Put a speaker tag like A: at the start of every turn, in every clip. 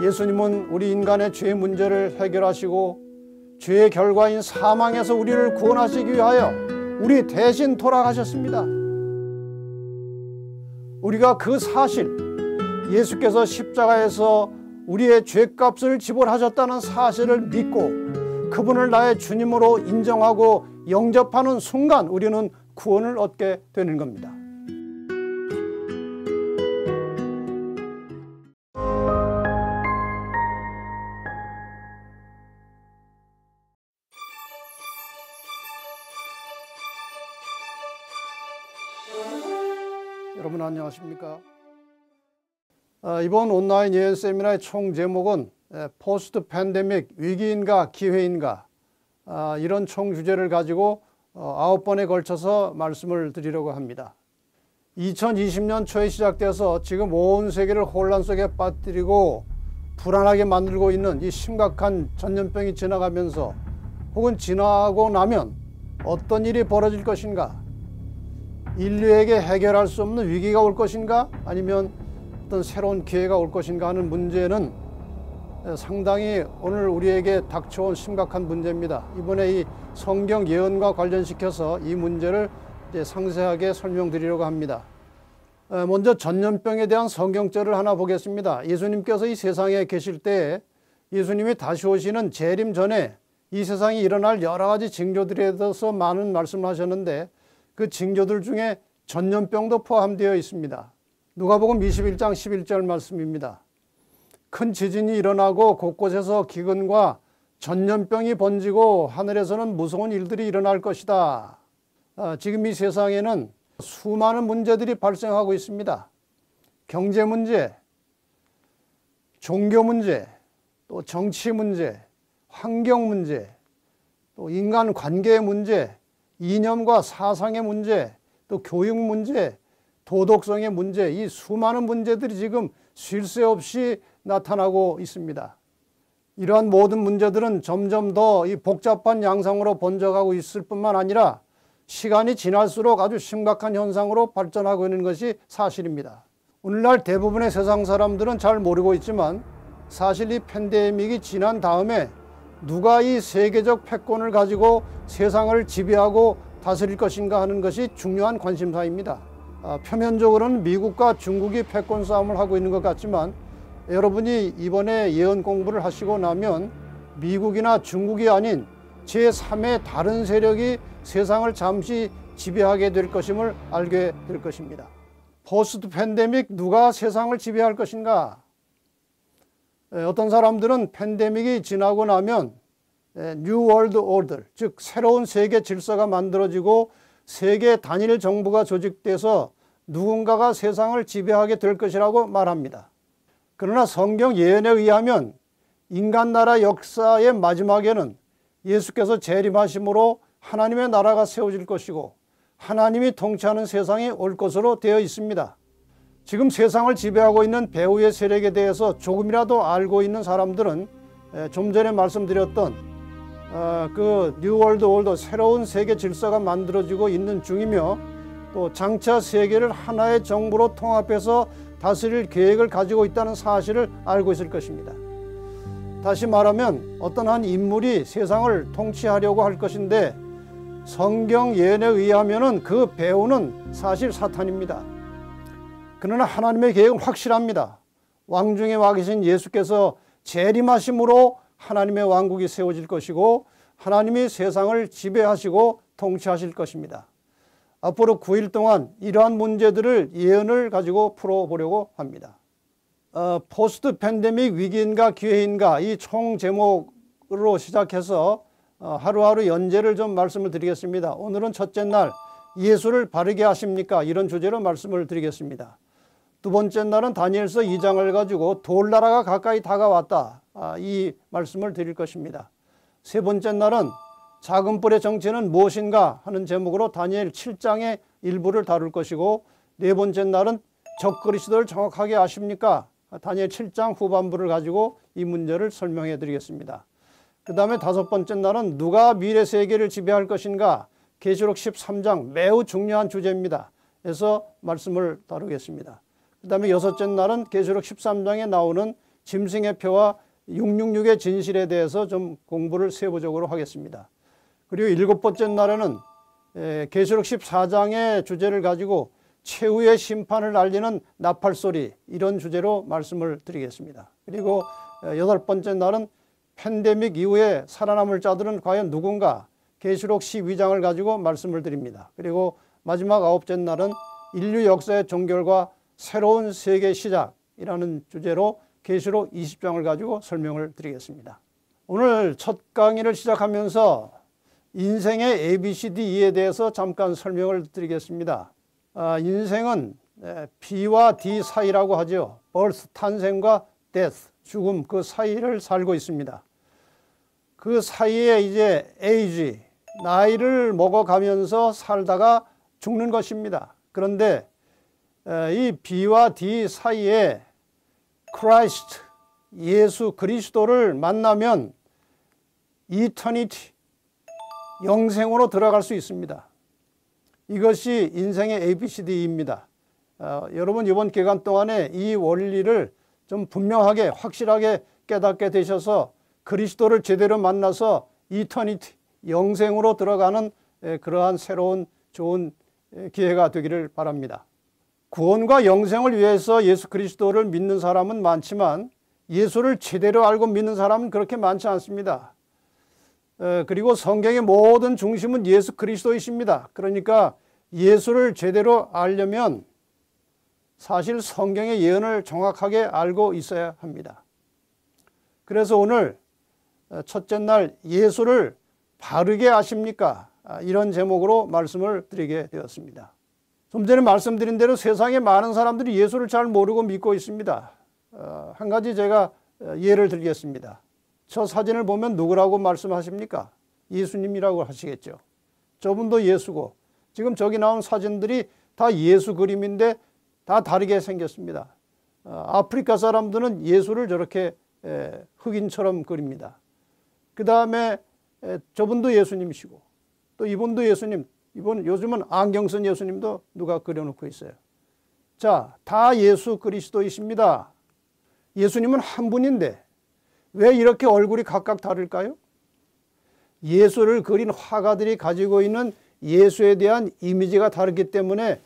A: 예수님은 우리 인간의 죄 문제를 해결하시고 죄의 결과인 사망에서 우리를 구원하시기 위하여 우리 대신 돌아가셨습니다. 우리가 그 사실, 예수께서 십자가에서 우리의 죄값을 지불하셨다는 사실을 믿고 그분을 나의 주님으로 인정하고 영접하는 순간 우리는 구원을 얻게 되는 겁니다. 여러분 안녕하십니까? 이번 온라인 예언 세미나의 총 제목은 포스트 팬데믹 위기인가 기회인가, 이런 총 주제를 가지고 9번에 걸쳐서 말씀을 드리려고 합니다. 2020년 초에 시작돼서 지금 온 세계를 혼란 속에 빠뜨리고 불안하게 만들고 있는 이 심각한 전염병이 지나가면서 혹은 지나고 나면 어떤 일이 벌어질 것인가, 인류에게 해결할 수 없는 위기가 올 것인가, 아니면 어떤 새로운 기회가 올 것인가 하는 문제는 상당히 오늘 우리에게 닥쳐온 심각한 문제입니다. 이번에 이 성경 예언과 관련시켜서 이 문제를 이제 상세하게 설명드리려고 합니다. 먼저 전염병에 대한 성경절을 하나 보겠습니다. 예수님께서 이 세상에 계실 때 예수님이 다시 오시는 재림 전에 이 세상에 일어날 여러 가지 징조들에 대해서 많은 말씀을 하셨는데 그 징조들 중에 전염병도 포함되어 있습니다. 누가복음 21장 11절 말씀입니다. 큰 지진이 일어나고 곳곳에서 기근과 전염병이 번지고 하늘에서는 무서운 일들이 일어날 것이다. 지금 이 세상에는 수많은 문제들이 발생하고 있습니다. 경제 문제, 종교 문제, 또 정치 문제, 환경 문제, 또 인간 관계의 문제, 이념과 사상의 문제, 또 교육 문제, 도덕성의 문제, 이 수많은 문제들이 지금 쉴 새 없이 나타나고 있습니다. 이러한 모든 문제들은 점점 더 이 복잡한 양상으로 번져가고 있을 뿐만 아니라 시간이 지날수록 아주 심각한 현상으로 발전하고 있는 것이 사실입니다. 오늘날 대부분의 세상 사람들은 잘 모르고 있지만 사실 이 팬데믹이 지난 다음에 누가 이 세계적 패권을 가지고 세상을 지배하고 다스릴 것인가 하는 것이 중요한 관심사입니다. 표면적으로는 미국과 중국이 패권 싸움을 하고 있는 것 같지만 여러분이 이번에 예언 공부를 하시고 나면 미국이나 중국이 아닌 제3의 다른 세력이 세상을 잠시 지배하게 될 것임을 알게 될 것입니다. 포스트 팬데믹, 누가 세상을 지배할 것인가? 어떤 사람들은 팬데믹이 지나고 나면 뉴 월드 오더, 즉 새로운 세계 질서가 만들어지고 세계 단일 정부가 조직돼서 누군가가 세상을 지배하게 될 것이라고 말합니다. 그러나 성경 예언에 의하면 인간 나라 역사의 마지막에는 예수께서 재림하심으로 하나님의 나라가 세워질 것이고 하나님이 통치하는 세상이 올 것으로 되어 있습니다. 지금 세상을 지배하고 있는 배후의 세력에 대해서 조금이라도 알고 있는 사람들은 좀 전에 말씀드렸던 그 뉴 월드 오더, 새로운 세계 질서가 만들어지고 있는 중이며 또 장차 세계를 하나의 정부로 통합해서 다스릴 계획을 가지고 있다는 사실을 알고 있을 것입니다. 다시 말하면 어떤 한 인물이 세상을 통치하려고 할 것인데 성경 예언에 의하면 그 배후는 사실 사탄입니다. 그러나 하나님의 계획은 확실합니다. 왕 중에 와 계신 예수께서 재림하심으로 하나님의 왕국이 세워질 것이고 하나님이 세상을 지배하시고 통치하실 것입니다. 앞으로 9일 동안 이러한 문제들을 예언을 가지고 풀어보려고 합니다. 포스트 팬데믹 위기인가 기회인가, 이 총 제목으로 시작해서 하루하루 연재를 좀 말씀을 드리겠습니다. 오늘은 첫째 날, 예수를 바르게 하십니까? 이런 주제로 말씀을 드리겠습니다. 두 번째 날은 다니엘서 2장을 가지고 돌나라가 가까이 다가왔다, 이 말씀을 드릴 것입니다. 세 번째 날은 작은 뿔의 정체는 무엇인가 하는 제목으로 다니엘 7장의 일부를 다룰 것이고, 네 번째 날은 적그리스도를 정확하게 아십니까? 다니엘 7장 후반부를 가지고 이 문제를 설명해 드리겠습니다. 그 다음에 다섯 번째 날은 누가 미래 세계를 지배할 것인가? 계시록 13장, 매우 중요한 주제입니다. 그래서 말씀을 다루겠습니다. 그 다음에 여섯째 날은 계시록 13장에 나오는 짐승의 표와 666의 진실에 대해서 좀 공부를 세부적으로 하겠습니다. 그리고 7번째 날에는 계시록 14장의 주제를 가지고 최후의 심판을 알리는 나팔소리, 이런 주제로 말씀을 드리겠습니다. 그리고 8번째 날은 팬데믹 이후에 살아남을 자들은 과연 누군가, 계시록 12장을 가지고 말씀을 드립니다. 그리고 마지막 9번째 날은 인류 역사의 종결과 새로운 세계 시작이라는 주제로 계시록 20장을 가지고 설명을 드리겠습니다. 오늘 첫 강의를 시작하면서 인생의 ABCDE에 대해서 잠깐 설명을 드리겠습니다. 인생은 B와 D 사이라고 하죠. birth, 탄생과 death, 죽음, 그 사이를 살고 있습니다. 그 사이에 이제 age, 나이를 먹어가면서 살다가 죽는 것입니다. 그런데 이 B와 D 사이에 Christ, 예수 그리스도를 만나면 eternity, 영생으로 들어갈 수 있습니다. 이것이 인생의 ABCD입니다. 여러분 이번 기간 동안에 이 원리를 좀 분명하게 확실하게 깨닫게 되셔서 그리스도를 제대로 만나서 이터니티, 영생으로 들어가는 그러한 새로운 좋은 기회가 되기를 바랍니다. 구원과 영생을 위해서 예수 그리스도를 믿는 사람은 많지만 예수를 제대로 알고 믿는 사람은 그렇게 많지 않습니다. 그리고 성경의 모든 중심은 예수 그리스도이십니다. 그러니까 예수를 제대로 알려면 사실 성경의 예언을 정확하게 알고 있어야 합니다. 그래서 오늘 첫째 날 예수를 바르게 아십니까? 이런 제목으로 말씀을 드리게 되었습니다. 좀 전에 말씀드린 대로 세상에 많은 사람들이 예수를 잘 모르고 믿고 있습니다. 한 가지 제가 예를 들겠습니다. 저 사진을 보면 누구라고 말씀하십니까? 예수님이라고 하시겠죠. 저분도 예수고 지금 저기 나온 사진들이 다 예수 그림인데 다 다르게 생겼습니다. 아프리카 사람들은 예수를 저렇게 흑인처럼 그립니다. 그 다음에 저분도 예수님이시고 또 이분도 예수님, 이분 요즘은 안경 쓴 예수님도 누가 그려놓고 있어요. 자, 다 예수 그리스도이십니다. 예수님은 한 분인데 왜 이렇게 얼굴이 각각 다를까요? 예수를 그린 화가들이 가지고 있는 예수에 대한 이미지가 다르기 때문에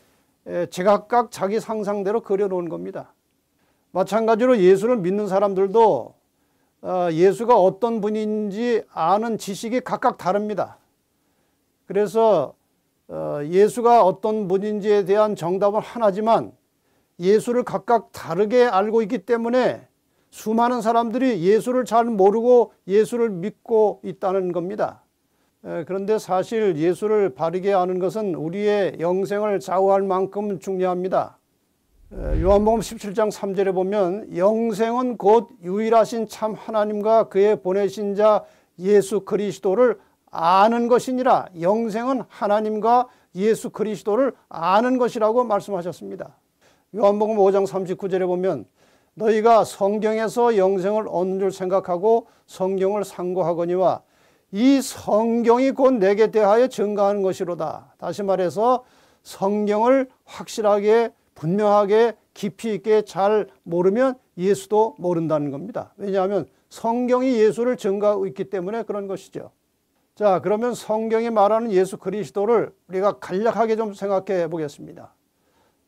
A: 제각각 자기 상상대로 그려놓은 겁니다. 마찬가지로 예수를 믿는 사람들도 예수가 어떤 분인지 아는 지식이 각각 다릅니다. 그래서 예수가 어떤 분인지에 대한 정답은 하나지만 예수를 각각 다르게 알고 있기 때문에 수많은 사람들이 예수를 잘 모르고 예수를 믿고 있다는 겁니다. 그런데 사실 예수를 바르게 아는 것은 우리의 영생을 좌우할 만큼 중요합니다. 요한복음 17장 3절에 보면 영생은 곧 유일하신 참 하나님과 그의 보내신 자 예수 그리스도를 아는 것이니라. 영생은 하나님과 예수 그리스도를 아는 것이라고 말씀하셨습니다. 요한복음 5장 39절에 보면 너희가 성경에서 영생을 얻는 줄 생각하고 성경을 상고하거니와 이 성경이 곧 내게 대하여 증거하는 것이로다. 다시 말해서 성경을 확실하게 분명하게 깊이 있게 잘 모르면 예수도 모른다는 겁니다. 왜냐하면 성경이 예수를 증거하고 있기 때문에 그런 것이죠. 자, 그러면 성경이 말하는 예수 그리스도를 우리가 간략하게 좀 생각해 보겠습니다.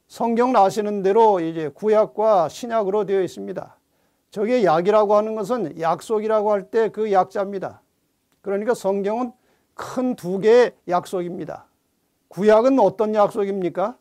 A: 성경은 아시는 대로 이제 구약과 신약으로 되어 있습니다. 저게 약이라고 하는 것은 약속이라고 할 때 그 약자입니다. 그러니까 성경은 큰 두 개의 약속입니다. 구약은 어떤 약속입니까?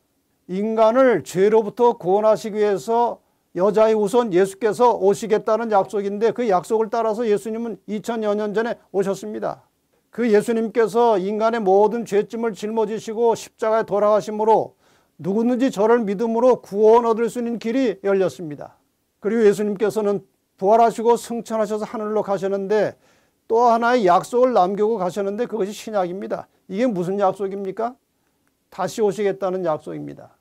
A: 인간을 죄로부터 구원하시기 위해서 여자의 우선 예수께서 오시겠다는 약속인데 그 약속을 따라서 예수님은 2000여 년 전에 오셨습니다. 그 예수님께서 인간의 모든 죄짐을 짊어지시고 십자가에 돌아가심으로 누구든지 저를 믿음으로 구원 얻을 수 있는 길이 열렸습니다. 그리고 예수님께서는 부활하시고 승천하셔서 하늘로 가셨는데 또 하나의 약속을 남기고 가셨는데 그것이 신약입니다. 이게 무슨 약속입니까? 다시 오시겠다는 약속입니다.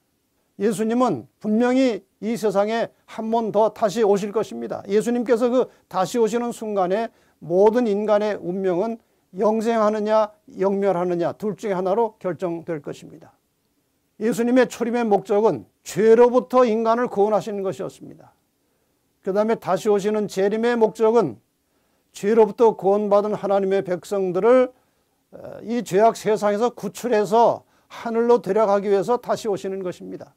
A: 예수님은 분명히 이 세상에 한 번 더 다시 오실 것입니다. 예수님께서 그 다시 오시는 순간에 모든 인간의 운명은 영생하느냐 영멸하느냐 둘 중에 하나로 결정될 것입니다. 예수님의 초림의 목적은 죄로부터 인간을 구원하시는 것이었습니다. 그 다음에 다시 오시는 재림의 목적은 죄로부터 구원받은 하나님의 백성들을 이 죄악 세상에서 구출해서 하늘로 데려가기 위해서 다시 오시는 것입니다.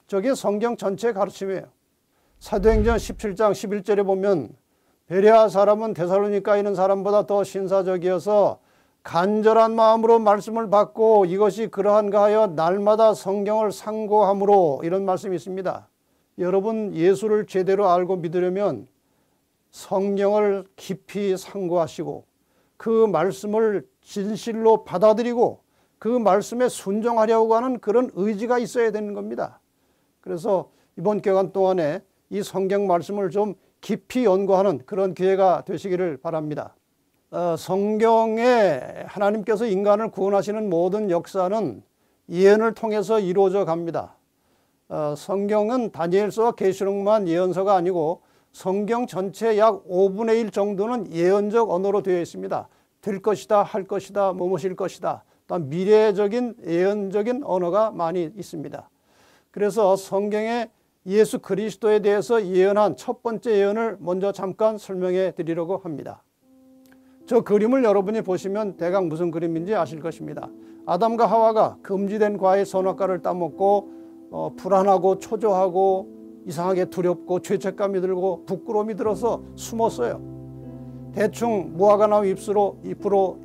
A: 저게 성경 전체의 가르침이에요. 사도행전 17장 11절에 보면 베레아 사람은 데살로니가에 있는 사람보다 더 신사적이어서 간절한 마음으로 말씀을 받고 이것이 그러한가 하여 날마다 성경을 상고함으로, 이런 말씀이 있습니다. 여러분, 예수를 제대로 알고 믿으려면 성경을 깊이 상고하시고 그 말씀을 진실로 받아들이고 그 말씀에 순종하려고 하는 그런 의지가 있어야 되는 겁니다. 그래서 이번 기간 동안에 이 성경 말씀을 좀 깊이 연구하는 그런 기회가 되시기를 바랍니다. 성경에 하나님께서 인간을 구원하시는 모든 역사는 예언을 통해서 이루어져 갑니다. 성경은 다니엘서와 계시록만 예언서가 아니고 성경 전체 약 5분의 1 정도는 예언적 언어로 되어 있습니다. 될 것이다, 할 것이다, 뭐뭐일 것이다. 또한 미래적인 예언적인 언어가 많이 있습니다. 그래서 성경에 예수 그리스도에 대해서 예언한 첫 번째 예언을 먼저 잠깐 설명해 드리려고 합니다. 저 그림을 여러분이 보시면 대강 무슨 그림인지 아실 것입니다. 아담과 하와가 금지된 과의 선악과를 따먹고 불안하고 초조하고 이상하게 두렵고 죄책감이 들고 부끄러움이 들어서 숨었어요. 대충 무화과 나무 잎으로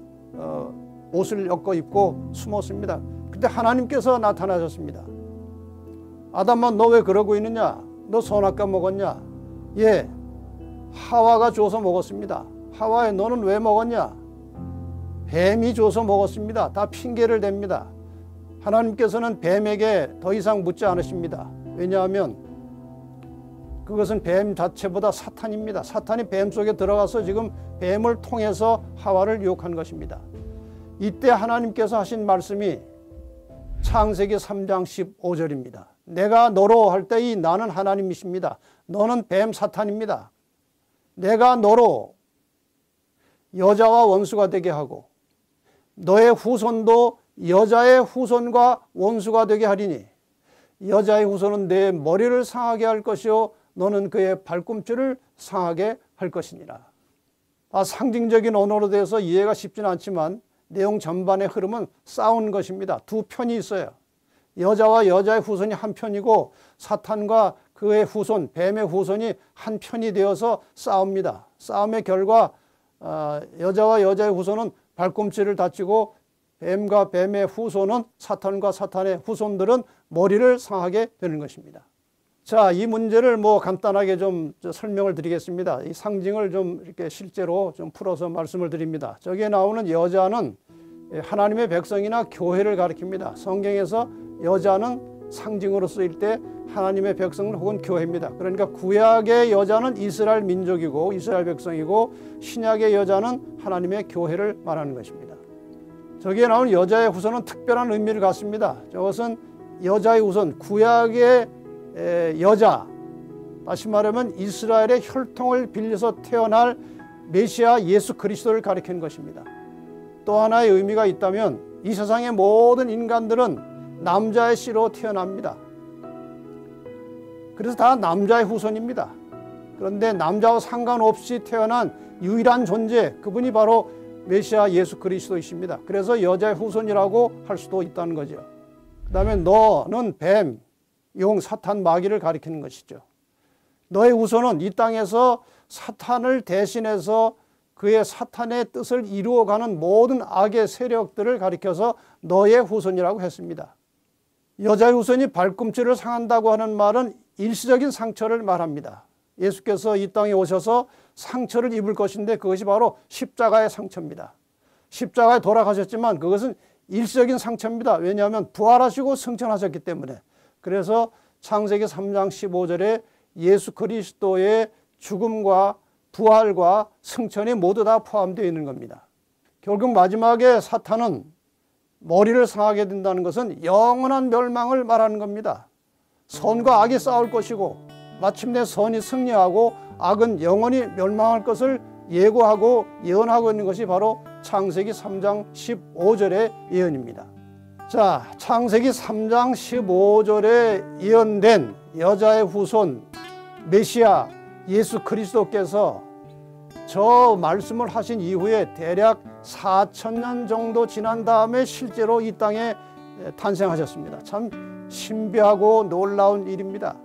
A: 옷을 엮어 입고 숨었습니다. 그때 하나님께서 나타나셨습니다. 아담아, 너 왜 그러고 있느냐? 너 선악과 먹었냐? 예, 하와가 줘서 먹었습니다. 하와야, 너는 왜 먹었냐? 뱀이 줘서 먹었습니다. 다 핑계를 댑니다. 하나님께서는 뱀에게 더 이상 묻지 않으십니다. 왜냐하면 그것은 뱀 자체보다 사탄입니다. 사탄이 뱀 속에 들어가서 지금 뱀을 통해서 하와를 유혹한 것입니다. 이때 하나님께서 하신 말씀이 창세기 3장 15절입니다. 내가 너로 할 때 이 나는 하나님이십니다. 너는 뱀 사탄입니다. 내가 너로 여자와 원수가 되게 하고 너의 후손도 여자의 후손과 원수가 되게 하리니 여자의 후손은 내 머리를 상하게 할 것이요 너는 그의 발꿈치를 상하게 할 것이니라. 상징적인 언어로 돼서 이해가 쉽지는 않지만 내용 전반의 흐름은 싸운 것입니다. 두 편이 있어요. 여자와 여자의 후손이 한 편이고 사탄과 그의 후손, 뱀의 후손이 한 편이 되어서 싸웁니다. 싸움의 결과 여자와 여자의 후손은 발꿈치를 다치고 뱀과 뱀의 후손은, 사탄과 사탄의 후손들은 머리를 상하게 되는 것입니다. 자, 이 문제를 간단하게 좀 설명을 드리겠습니다. 이 상징을 좀 이렇게 실제로 좀 풀어서 말씀을 드립니다. 저기에 나오는 여자는 하나님의 백성이나 교회를 가리킵니다. 성경에서 여자는 상징으로 쓰일 때 하나님의 백성 혹은 교회입니다. 그러니까 구약의 여자는 이스라엘 민족이고 이스라엘 백성이고 신약의 여자는 하나님의 교회를 말하는 것입니다. 저기에 나오는 여자의 후손은 특별한 의미를 갖습니다. 저것은 여자의 후손, 구약의 여자, 다시 말하면 이스라엘의 혈통을 빌려서 태어날 메시아 예수 그리스도를 가리키는 것입니다. 또 하나의 의미가 있다면 이 세상의 모든 인간들은 남자의 씨로 태어납니다. 그래서 다 남자의 후손입니다. 그런데 남자와 상관없이 태어난 유일한 존재, 그분이 바로 메시아 예수 그리스도이십니다. 그래서 여자의 후손이라고 할 수도 있다는 거죠. 그 다음에 너는 뱀, 용, 사탄, 마귀를 가리키는 것이죠. 너의 후손은 이 땅에서 사탄을 대신해서 그의 사탄의 뜻을 이루어가는 모든 악의 세력들을 가리켜서 너의 후손이라고 했습니다. 여자의 후손이 발꿈치를 상한다고 하는 말은 일시적인 상처를 말합니다. 예수께서 이 땅에 오셔서 상처를 입을 것인데 그것이 바로 십자가의 상처입니다. 십자가에 돌아가셨지만 그것은 일시적인 상처입니다. 왜냐하면 부활하시고 승천하셨기 때문에. 그래서 창세기 3장 15절에 예수 그리스도의 죽음과 부활과 승천이 모두 다 포함되어 있는 겁니다. 결국 마지막에 사탄은 머리를 상하게 된다는 것은 영원한 멸망을 말하는 겁니다. 선과 악이 싸울 것이고 마침내 선이 승리하고 악은 영원히 멸망할 것을 예고하고 예언하고 있는 것이 바로 창세기 3장 15절의 예언입니다. 자, 창세기 3장 15절에 예언된 여자의 후손 메시아 예수 그리스도께서 저 말씀을 하신 이후에 대략 4,000년 정도 지난 다음에 실제로 이 땅에 탄생하셨습니다. 참 신비하고 놀라운 일입니다.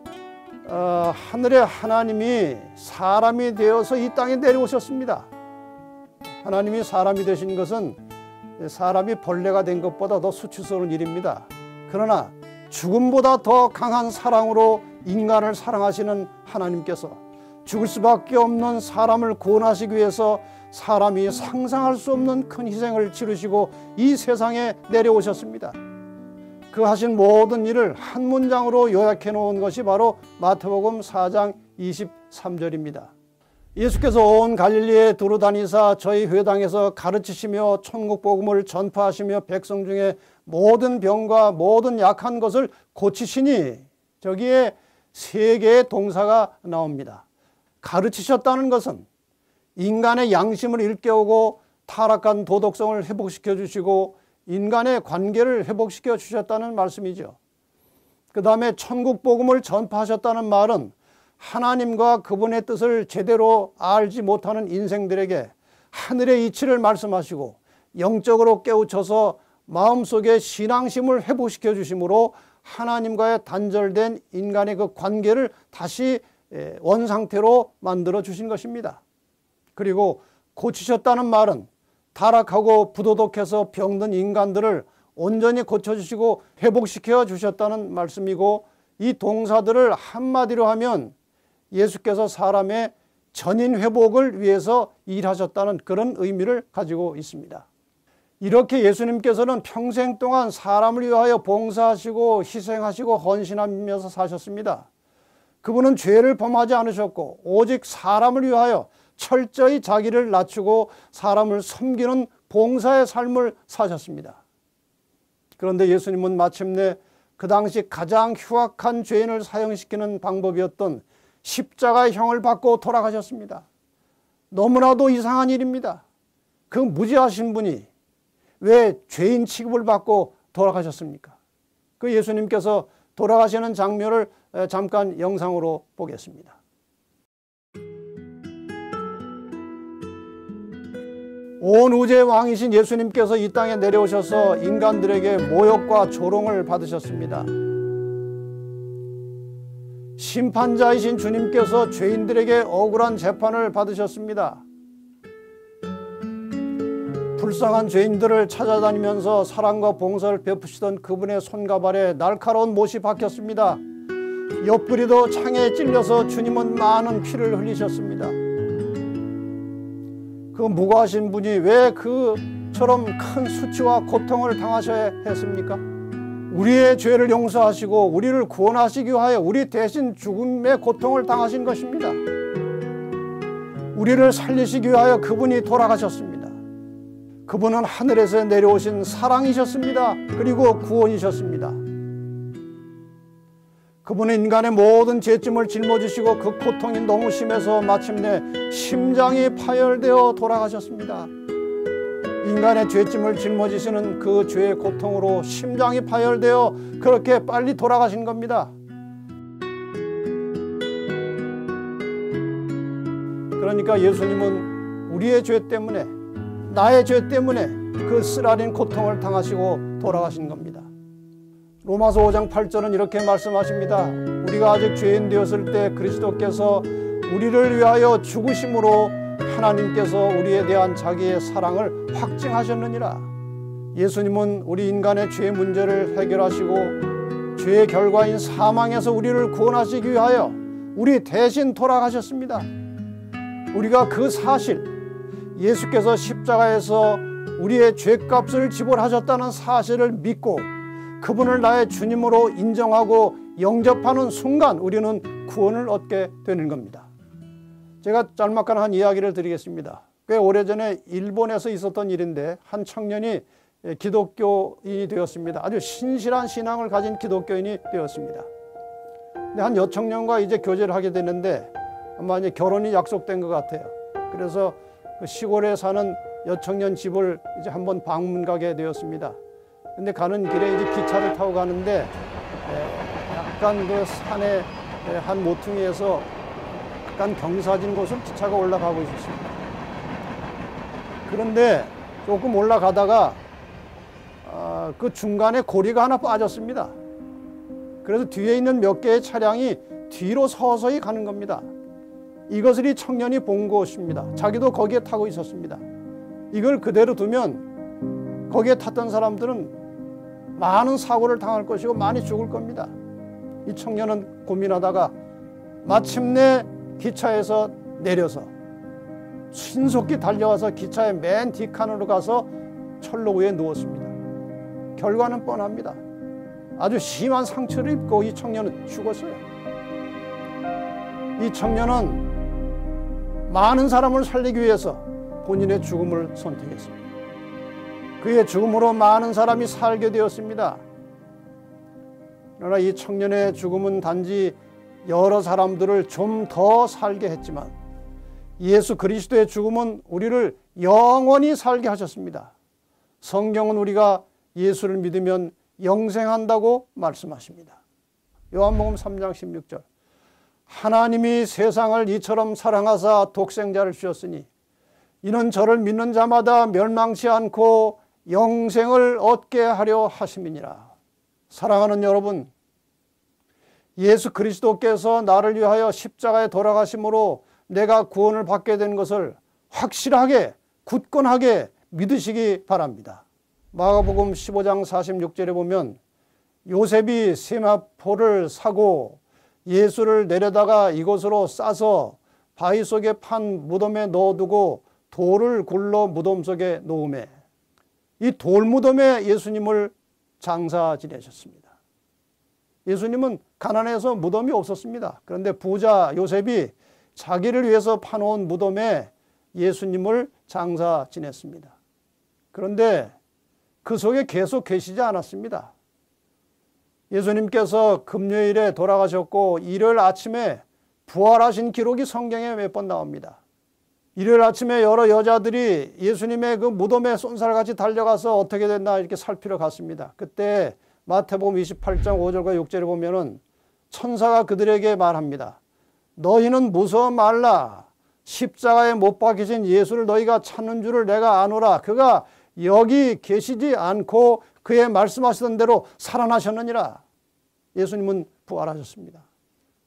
A: 하늘의 하나님이 사람이 되어서 이 땅에 내려오셨습니다. 하나님이 사람이 되신 것은 사람이 벌레가 된 것보다 더 수치스러운 일입니다. 그러나 죽음보다 더 강한 사랑으로 인간을 사랑하시는 하나님께서 죽을 수밖에 없는 사람을 구원하시기 위해서 사람이 상상할 수 없는 큰 희생을 치르시고 이 세상에 내려오셨습니다. 그 하신 모든 일을 한 문장으로 요약해 놓은 것이 바로 마태복음 4장 23절입니다. 예수께서 온 갈릴리에 두루 다니사 저희 회당에서 가르치시며 천국 복음을 전파하시며 백성 중에 모든 병과 모든 약한 것을 고치시니, 저기에 세 개의 동사가 나옵니다. 가르치셨다는 것은 인간의 양심을 일깨우고 타락한 도덕성을 회복시켜 주시고 인간의 관계를 회복시켜 주셨다는 말씀이죠. 그 다음에 천국 복음을 전파하셨다는 말은 하나님과 그분의 뜻을 제대로 알지 못하는 인생들에게 하늘의 이치를 말씀하시고 영적으로 깨우쳐서 마음속에 신앙심을 회복시켜 주심으로 하나님과의 단절된 인간의 그 관계를 다시 원상태로 만들어 주신 것입니다. 그리고 고치셨다는 말은 타락하고 부도덕해서 병든 인간들을 온전히 고쳐주시고 회복시켜 주셨다는 말씀이고, 이 동사들을 한마디로 하면 예수께서 사람의 전인 회복을 위해서 일하셨다는 그런 의미를 가지고 있습니다. 이렇게 예수님께서는 평생 동안 사람을 위하여 봉사하시고 희생하시고 헌신하면서 사셨습니다. 그분은 죄를 범하지 않으셨고 오직 사람을 위하여 철저히 자기를 낮추고 사람을 섬기는 봉사의 삶을 사셨습니다. 그런데 예수님은 마침내 그 당시 가장 흉악한 죄인을 사형시키는 방법이었던 십자가의 형을 받고 돌아가셨습니다. 너무나도 이상한 일입니다. 그 무지하신 분이 왜 죄인 취급을 받고 돌아가셨습니까? 그 예수님께서 돌아가시는 장면을 잠깐 영상으로 보겠습니다. 온 우주의 왕이신 예수님께서 이 땅에 내려오셔서 인간들에게 모욕과 조롱을 받으셨습니다. 심판자이신 주님께서 죄인들에게 억울한 재판을 받으셨습니다. 불쌍한 죄인들을 찾아다니면서 사랑과 봉사를 베푸시던 그분의 손과 발에 날카로운 못이 박혔습니다. 옆구리도 창에 찔려서 주님은 많은 피를 흘리셨습니다. 그 무고하신 분이 왜 그처럼 큰 수치와 고통을 당하셔야 했습니까? 우리의 죄를 용서하시고 우리를 구원하시기 위하여 우리 대신 죽음의 고통을 당하신 것입니다. 우리를 살리시기 위하여 그분이 돌아가셨습니다. 그분은 하늘에서 내려오신 사랑이셨습니다. 그리고 구원이셨습니다. 그분은 인간의 모든 죄짐을 짊어지시고 그 고통이 너무 심해서 마침내 심장이 파열되어 돌아가셨습니다. 인간의 죄짐을 짊어지시는 그 죄의 고통으로 심장이 파열되어 그렇게 빨리 돌아가신 겁니다. 그러니까 예수님은 우리의 죄 때문에, 나의 죄 때문에 그 쓰라린 고통을 당하시고 돌아가신 겁니다. 로마서 5장 8절은 이렇게 말씀하십니다. 우리가 아직 죄인 되었을 때 그리스도께서 우리를 위하여 죽으심으로 하나님께서 우리에 대한 자기의 사랑을 확증하셨느니라. 예수님은 우리 인간의 죄 문제를 해결하시고 죄의 결과인 사망에서 우리를 구원하시기 위하여 우리 대신 돌아가셨습니다. 우리가 그 사실, 예수께서 십자가에서 우리의 죄값을 지불하셨다는 사실을 믿고 그분을 나의 주님으로 인정하고 영접하는 순간 우리는 구원을 얻게 되는 겁니다. 제가 짤막한 한 이야기를 드리겠습니다. 꽤 오래전에 일본에서 있었던 일인데 한 청년이 기독교인이 되었습니다. 아주 신실한 신앙을 가진 기독교인이 되었습니다. 근데 한 여청년과 이제 교제를 하게 되는데 아마 이제 결혼이 약속된 것 같아요. 그래서 그 시골에 사는 여청년 집을 이제 한번 방문 가게 되었습니다. 근데 가는 길에 이제 기차를 타고 가는데 약간 그 산의 한 모퉁이에서 약간 경사진 곳을 기차가 올라가고 있었습니다. 그런데 조금 올라가다가 그 중간에 고리가 하나 빠졌습니다. 그래서 뒤에 있는 몇 개의 차량이 뒤로 서서히 가는 겁니다. 이것을 이 청년이 본 것입니다. 자기도 거기에 타고 있었습니다. 이걸 그대로 두면 거기에 탔던 사람들은 많은 사고를 당할 것이고 많이 죽을 겁니다. 이 청년은 고민하다가 마침내 기차에서 내려서 신속히 달려와서 기차의 맨 뒷칸으로 가서 철로 위에 누웠습니다. 결과는 뻔합니다. 아주 심한 상처를 입고 이 청년은 죽었어요. 이 청년은 많은 사람을 살리기 위해서 본인의 죽음을 선택했습니다. 그의 죽음으로 많은 사람이 살게 되었습니다. 그러나 이 청년의 죽음은 단지 여러 사람들을 좀 더 살게 했지만 예수 그리스도의 죽음은 우리를 영원히 살게 하셨습니다. 성경은 우리가 예수를 믿으면 영생한다고 말씀하십니다. 요한복음 3장 16절 하나님이 세상을 이처럼 사랑하사 독생자를 주셨으니 이는 저를 믿는 자마다 멸망치 않고 영생을 얻게 하려 하심이니라. 사랑하는 여러분, 예수 그리스도께서 나를 위하여 십자가에 돌아가심으로 내가 구원을 받게 된 것을 확실하게 굳건하게 믿으시기 바랍니다. 마가복음 15장 46절에 보면 요셉이 세마포를 사고 예수를 내려다가 이곳으로 싸서 바위 속에 판 무덤에 넣어두고 돌을 굴러 무덤 속에 놓음에 이 돌무덤에 예수님을 장사 지내셨습니다. 예수님은 가난해서 무덤이 없었습니다. 그런데 부자 요셉이 자기를 위해서 파놓은 무덤에 예수님을 장사 지냈습니다. 그런데 그 속에 계속 계시지 않았습니다. 예수님께서 금요일에 돌아가셨고 일요일 아침에 부활하신 기록이 성경에 몇 번 나옵니다. 일요일 아침에 여러 여자들이 예수님의 그 무덤에 쏜살같이 달려가서 어떻게 됐나 이렇게 살피러 갔습니다. 그때 마태복음 28장 5절과 6절에 보면은 천사가 그들에게 말합니다. 너희는 무서워 말라. 십자가에 못 박히신 예수를 너희가 찾는 줄을 내가 아노라. 그가 여기 계시지 않고 그의 말씀하시던 대로 살아나셨느니라. 예수님은 부활하셨습니다.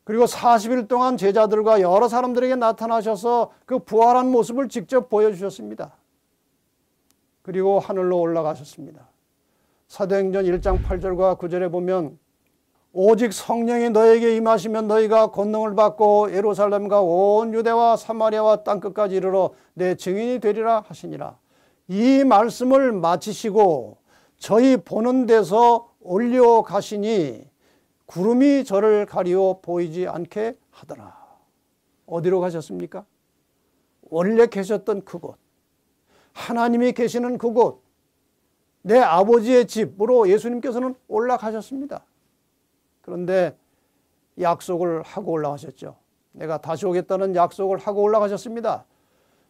A: 그리고 40일 동안 제자들과 여러 사람들에게 나타나셔서 그 부활한 모습을 직접 보여주셨습니다. 그리고 하늘로 올라가셨습니다. 사도행전 1장 8절과 9절에 보면 오직 성령이 너에게 임하시면 너희가 권능을 받고 예루살렘과 온 유대와 사마리아와 땅끝까지 이르러 내 증인이 되리라 하시니라. 이 말씀을 마치시고 저희 보는 데서 올려가시니 구름이 저를 가리워 보이지 않게 하더라. 어디로 가셨습니까? 원래 계셨던 그곳, 하나님이 계시는 그곳, 내 아버지의 집으로 예수님께서는 올라가셨습니다. 그런데 약속을 하고 올라가셨죠. 내가 다시 오겠다는 약속을 하고 올라가셨습니다.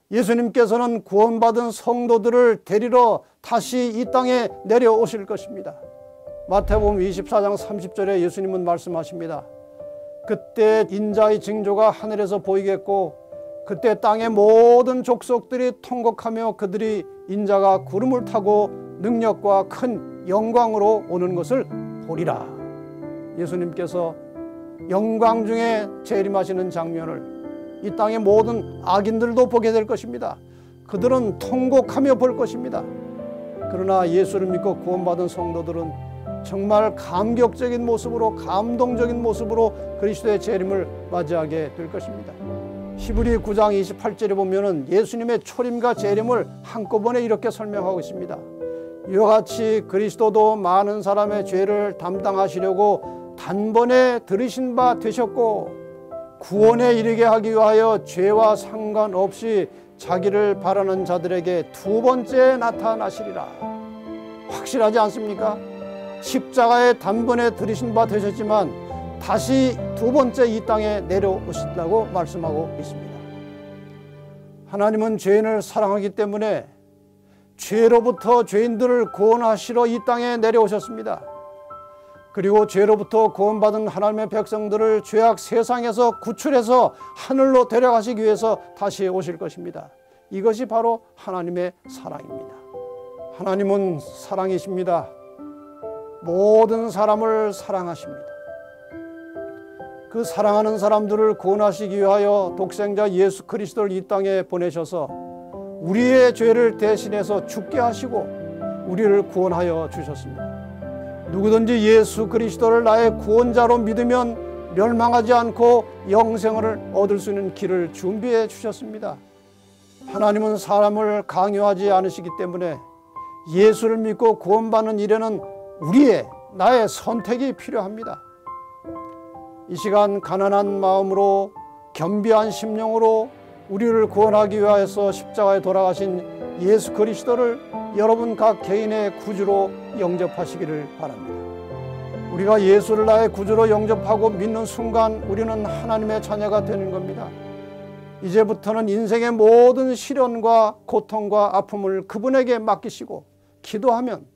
A: 예수님께서는 구원받은 성도들을 데리러 다시 이 땅에 내려오실 것입니다. 마태복음 24장 30절에 예수님은 말씀하십니다. 그때 인자의 징조가 하늘에서 보이겠고 그때 땅의 모든 족속들이 통곡하며 그들이 인자가 구름을 타고 능력과 큰 영광으로 오는 것을 보리라. 예수님께서 영광 중에 재림하시는 장면을 이 땅의 모든 악인들도 보게 될 것입니다. 그들은 통곡하며 볼 것입니다. 그러나 예수를 믿고 구원받은 성도들은 정말 감격적인 모습으로 감동적인 모습으로 그리스도의 재림을 맞이하게 될 것입니다. 히브리 9장 28절에 보면은 예수님의 초림과 재림을 한꺼번에 이렇게 설명하고 있습니다. 이와 같이 그리스도도 많은 사람의 죄를 담당하시려고 단번에 들으신 바 되셨고 구원에 이르게 하기 위하여 죄와 상관없이 자기를 바라는 자들에게 두 번째 나타나시리라. 확실하지 않습니까? 십자가에 단번에 들으신 바 되셨지만 다시 두 번째 이 땅에 내려오신다고 말씀하고 있습니다. 하나님은 죄인을 사랑하기 때문에 죄로부터 죄인들을 구원하시러 이 땅에 내려오셨습니다. 그리고 죄로부터 구원받은 하나님의 백성들을 죄악 세상에서 구출해서 하늘로 데려가시기 위해서 다시 오실 것입니다. 이것이 바로 하나님의 사랑입니다. 하나님은 사랑이십니다. 모든 사람을 사랑하십니다. 그 사랑하는 사람들을 구원하시기 위하여 독생자 예수 그리스도를 이 땅에 보내셔서 우리의 죄를 대신해서 죽게 하시고 우리를 구원하여 주셨습니다. 누구든지 예수 그리스도를 나의 구원자로 믿으면 멸망하지 않고 영생을 얻을 수 있는 길을 준비해 주셨습니다. 하나님은 사람을 강요하지 않으시기 때문에 예수를 믿고 구원받는 일에는 나의 선택이 필요합니다. 이 시간 가난한 마음으로 겸비한 심령으로 우리를 구원하기 위하여서 십자가에 돌아가신 예수 그리스도를 여러분 각 개인의 구주로 영접하시기를 바랍니다. 우리가 예수를 나의 구주로 영접하고 믿는 순간 우리는 하나님의 자녀가 되는 겁니다. 이제부터는 인생의 모든 시련과 고통과 아픔을 그분에게 맡기시고 기도하면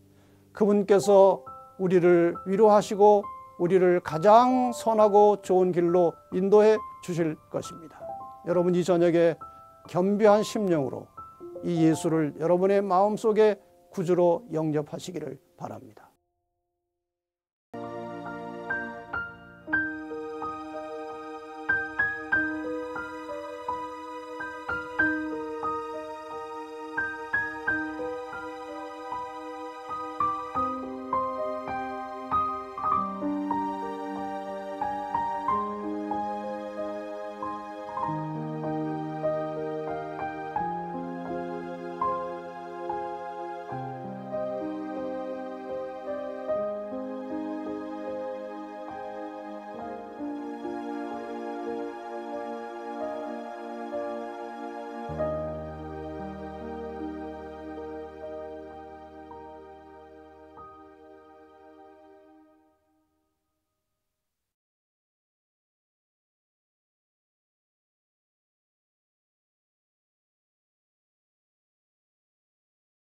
A: 그분께서 우리를 위로하시고 우리를 가장 선하고 좋은 길로 인도해 주실 것입니다. 여러분 이 저녁에 겸비한 심령으로 이 예수를 여러분의 마음속에 구주로 영접하시기를 바랍니다.